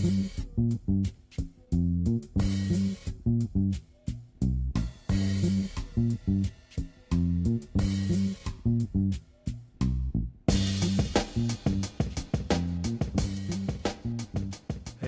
Hey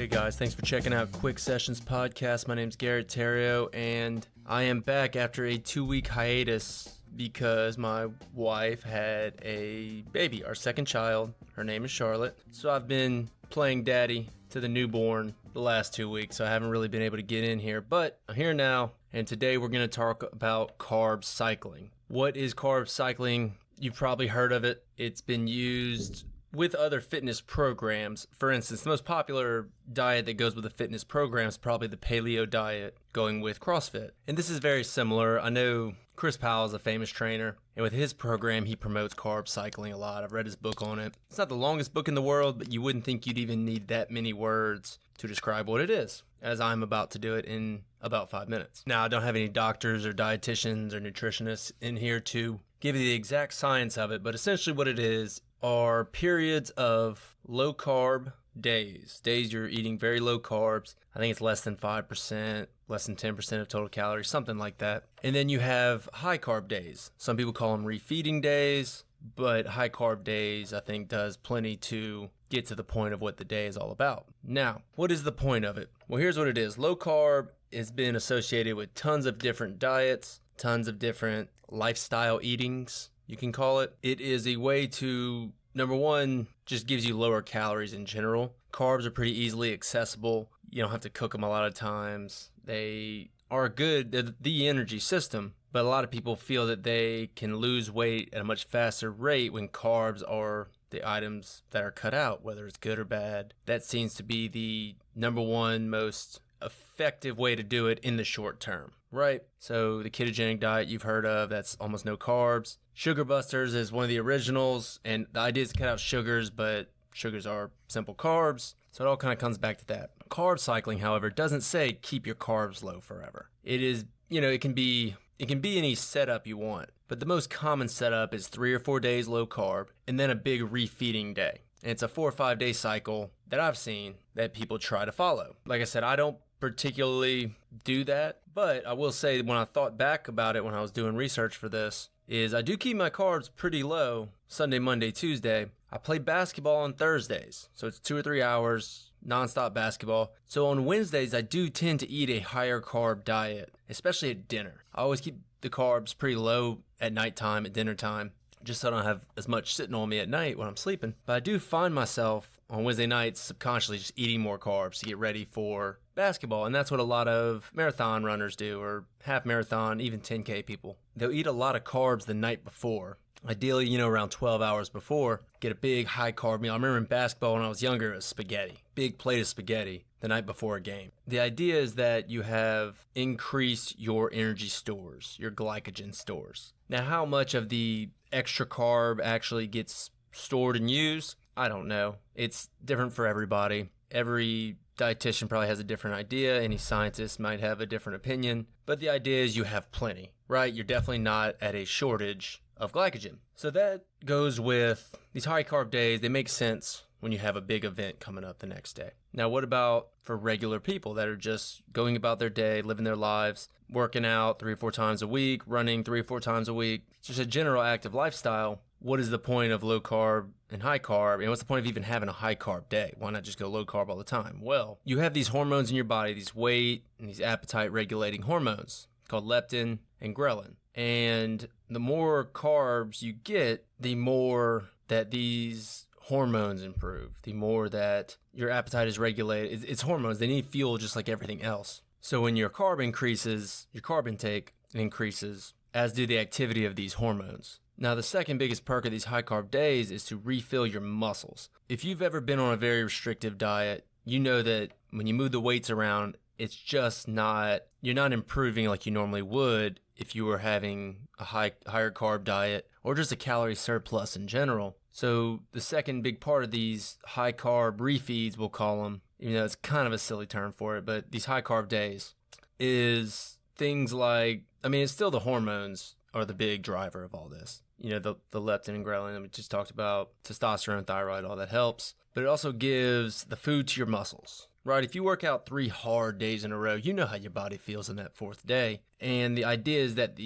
guys, thanks for checking out Quick Sessions Podcast. My name's Garrett Terrio, and I am back after a 2-week hiatus because my wife had a baby, our second child. Her name is Charlotte. So I've been playing daddy to the newborn the last 2 weeks, so I haven't really been able to get in here, but I'm here now, and today we're going to talk about carb cycling. What is carb cycling? You've probably heard of it. It's been used with other fitness programs. For instance, the most popular diet that goes with a fitness program is probably the paleo diet going with CrossFit. And this is very similar. I know Chris Powell is a famous trainer, and with his program, he promotes carb cycling a lot. I've read his book on it. It's not the longest book in the world, but you wouldn't think you'd even need that many words to describe what it is, as I'm about to do it in about 5 minutes. Now, I don't have any doctors or dietitians or nutritionists in here to give you the exact science of it, but essentially what it is are periods of low carb days you're eating very low carbs. I think it's less than 5%, less than 10% of total calories, something like that. And then you have high carb days. Some people call them refeeding days, but high carb days I think does plenty to get to the point of what the day is all about. Now, what is the point of it? Well, here's what it is. Low carb has been associated with tons of different diets, tons of different lifestyle eatings, you can call it. It is a way to, number one, just gives you lower calories in general. Carbs are pretty easily accessible. You don't have to cook them a lot of times. They are good, they're the energy system, but a lot of people feel that they can lose weight at a much faster rate when carbs are the items that are cut out, whether it's good or bad. That seems to be the number one most effective way to do it in the short term, right? So the ketogenic diet you've heard of, that's almost no carbs. Sugar Busters is one of the originals, and the idea is to cut out sugars, but sugars are simple carbs. So it all kind of comes back to that. Carb cycling, however, doesn't say keep your carbs low forever. It is, it can be any setup you want, but the most common setup is 3 or 4 days low carb and then a big refeeding day. And it's a 4 or 5 day cycle that I've seen that people try to follow. Like I said, I don't particularly do that, but I will say when I thought back about it when I was doing research for this, is I do keep my carbs pretty low Sunday, Monday, Tuesday. I play basketball on Thursdays, so it's 2 or 3 hours nonstop basketball. So on Wednesdays, I do tend to eat a higher carb diet, especially at dinner. I always keep the carbs pretty low at nighttime, at dinner time, just so I don't have as much sitting on me at night when I'm sleeping. But I do find myself on Wednesday nights subconsciously just eating more carbs to get ready for basketball. And that's what a lot of marathon runners do, or half marathon, even 10K people. They'll eat a lot of carbs the night before. Ideally, around 12 hours before, get a big high carb meal. I remember in basketball when I was younger, it was spaghetti. Big plate of spaghetti the night before a game. The idea is that you have increased your energy stores, your glycogen stores. Now, how much of the extra carb actually gets stored and used? I don't know. It's different for everybody. Every dietitian probably has a different idea. Any scientist might have a different opinion. But the idea is you have plenty, right? You're definitely not at a shortage of glycogen. So that goes with these high carb days. They make sense when you have a big event coming up the next day. Now, what about for regular people that are just going about their day, living their lives, working out 3 or 4 times a week, running 3 or 4 times a week? It's just a general active lifestyle. What is the point of low carb and high carb? And what's the point of even having a high carb day? Why not just go low carb all the time? Well, you have these hormones in your body, these weight and these appetite regulating hormones called leptin and ghrelin. And the more carbs you get, the more that these hormones improve, the more that your appetite is regulated. It's hormones. They need fuel just like everything else. So when your carb increases, your carb intake increases, as do the activity of these hormones. Now, the second biggest perk of these high carb days is to refill your muscles. If you've ever been on a very restrictive diet, you know that when you move the weights around, it's just not, you're not improving like you normally would if you were having a higher carb diet or just a calorie surplus in general. So the second big part of these high carb refeeds, we'll call them, even though it's kind of a silly term for it, but these high carb days is things like, it's still the hormones are the big driver of all this. The leptin and ghrelin that we just talked about, testosterone, thyroid, all that helps. But it also gives the food to your muscles, right? If you work out 3 hard days in a row, you know how your body feels in that 4th day. And the idea is that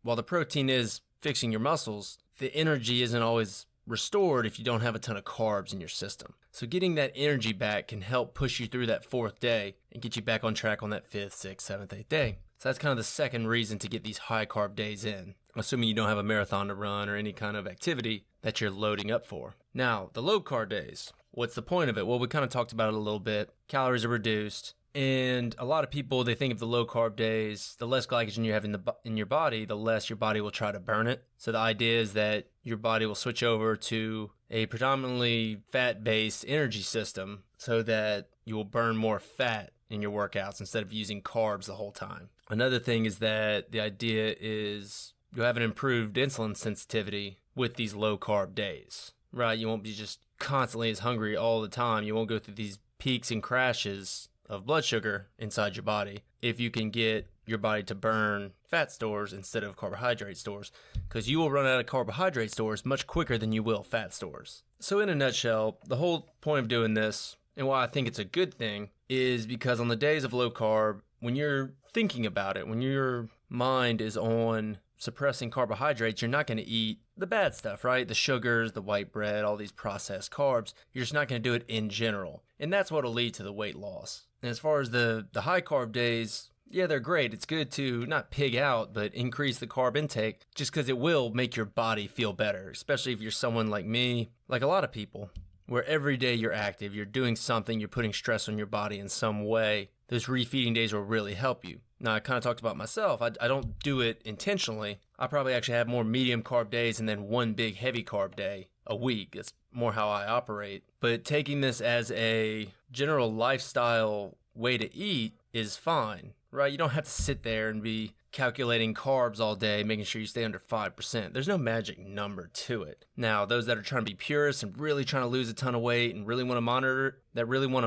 while the protein is fixing your muscles, the energy isn't always restored if you don't have a ton of carbs in your system. So getting that energy back can help push you through that 4th day and get you back on track on that 5th, 6th, 7th, 8th day. So that's kind of the second reason to get these high carb days in, assuming you don't have a marathon to run or any kind of activity that you're loading up for. Now, the low carb days, what's the point of it? Well, we kind of talked about it a little bit. Calories are reduced. And a lot of people, they think of the low carb days, the less glycogen you have in your body, the less your body will try to burn it. So the idea is that your body will switch over to a predominantly fat-based energy system so that you will burn more fat in your workouts instead of using carbs the whole time. Another thing is that the idea is you'll have an improved insulin sensitivity with these low carb days, right? You won't be just constantly as hungry all the time. You won't go through these peaks and crashes of blood sugar inside your body if you can get your body to burn fat stores instead of carbohydrate stores, because you will run out of carbohydrate stores much quicker than you will fat stores. So in a nutshell, the whole point of doing this and why I think it's a good thing is because on the days of low carb, when you're thinking about it, when your mind is on suppressing carbohydrates, you're not going to eat the bad stuff, right? The sugars, the white bread, all these processed carbs. You're just not going to do it in general. And that's what will lead to the weight loss. And as far as the high carb days, yeah, they're great. It's good to not pig out, but increase the carb intake just because it will make your body feel better, especially if you're someone like me, like a lot of people, where every day you're active, you're doing something, you're putting stress on your body in some way. Those refeeding days will really help you. Now, I kind of talked about myself. I don't do it intentionally. I probably actually have more medium carb days and then one big heavy carb day a week. That's more how I operate. But taking this as a general lifestyle way to eat is fine, right? You don't have to sit there and be calculating carbs all day, making sure you stay under 5%. There's no magic number to it. Now, those that are trying to be purists and really trying to lose a ton of weight and really want to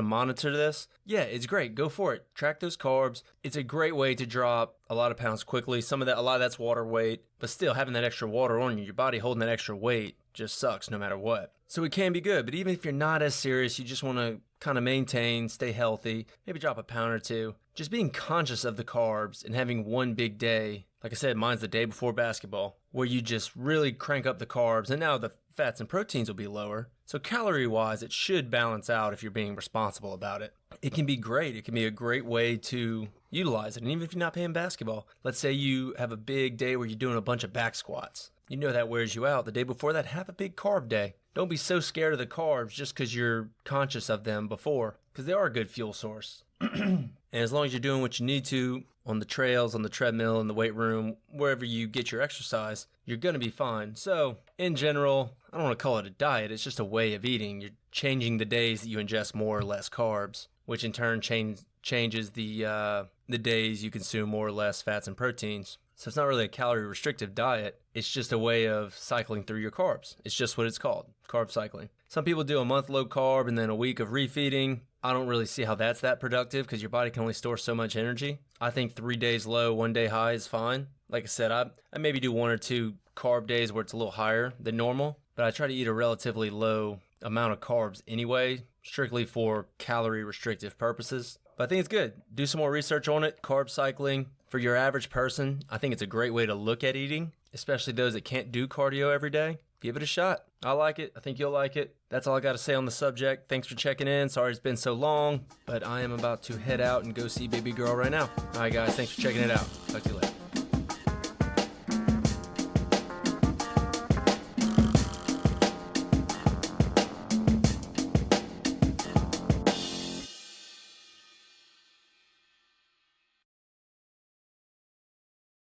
monitor this, yeah, it's great. Go for it. Track those carbs. It's a great way to drop a lot of pounds quickly. A lot of that's water weight, but still having that extra water on you, your body holding that extra weight just sucks no matter what. So it can be good, but even if you're not as serious, you just want to kind of maintain, stay healthy, maybe drop a pound or two, just being conscious of the carbs and having one big day, like I said, mine's the day before basketball, where you just really crank up the carbs, and now the fats and proteins will be lower. So calorie-wise, it should balance out if you're being responsible about it. It can be great. It can be a great way to utilize it. And even if you're not playing basketball, let's say you have a big day where you're doing a bunch of back squats. You know that wears you out. The day before that, have a big carb day. Don't be so scared of the carbs just because you're conscious of them before, because they are a good fuel source. And as long as you're doing what you need to on the trails, on the treadmill, in the weight room, wherever you get your exercise, you're going to be fine. So in general, I don't want to call it a diet. It's just a way of eating. You're changing the days that you ingest more or less carbs, which in turn changes the days you consume more or less fats and proteins. So it's not really a calorie restrictive diet. It's just a way of cycling through your carbs. It's just what it's called, carb cycling. Some people do a month low carb and then a week of refeeding. I don't really see how that's that productive because your body can only store so much energy. I think 3 days low, 1 day high is fine. Like I said, I maybe do 1 or 2 carb days where it's a little higher than normal, but I try to eat a relatively low amount of carbs anyway, strictly for calorie restrictive purposes. But I think it's good. Do some more research on it. Carb cycling, for your average person, I think it's a great way to look at eating, especially those that can't do cardio every day. Give it a shot. I like it. I think you'll like it. That's all I got to say on the subject. Thanks for checking in. Sorry it's been so long, but I am about to head out and go see baby girl right now. All right, guys. Thanks for checking it out. Talk to you later.